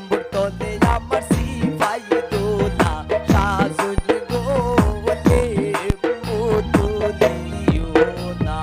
বোতলে আমার সিপাই দোলা সাজুন গো তুলিও না।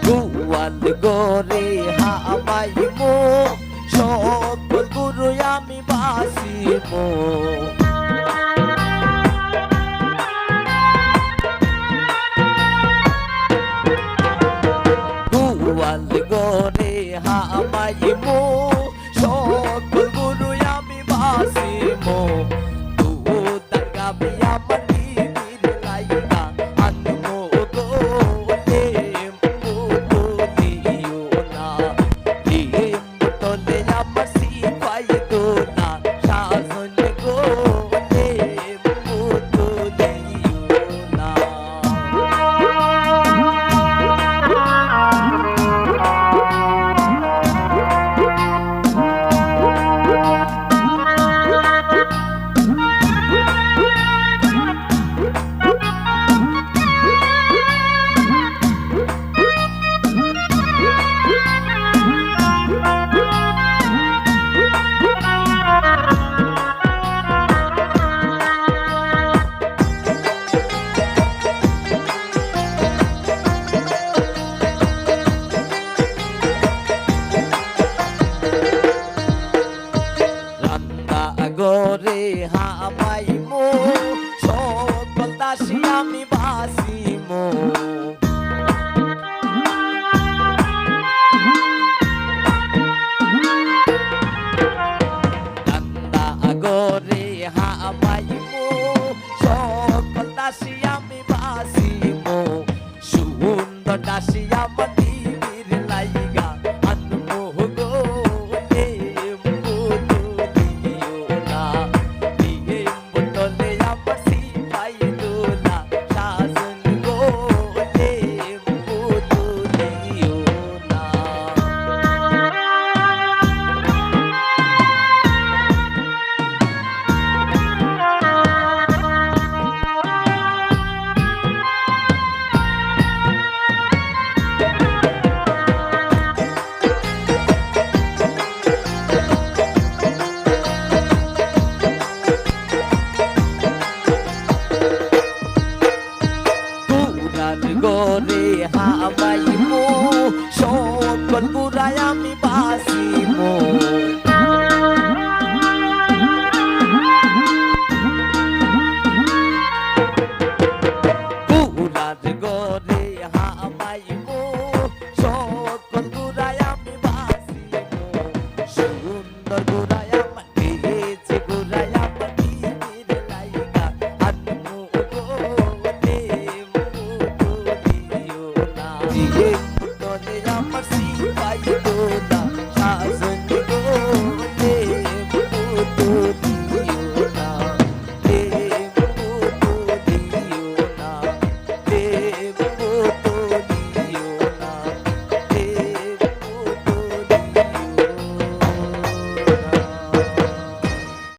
গোয়াল গরে হামাইমো সকল গুরু আমি বাসিমো। গোয়াল গরে হামাইমো সকল গুরু আমি বাসিমো। দুদার গাবি আমার দিদির লাইগা আনমো গো বোতলে আমার সিপাই দোলা সাজন গো তুলিও না। গরে হামাইমো সকল দাসী আমি বাসিমো। রান্না গরে হামাইমো সকল দাসী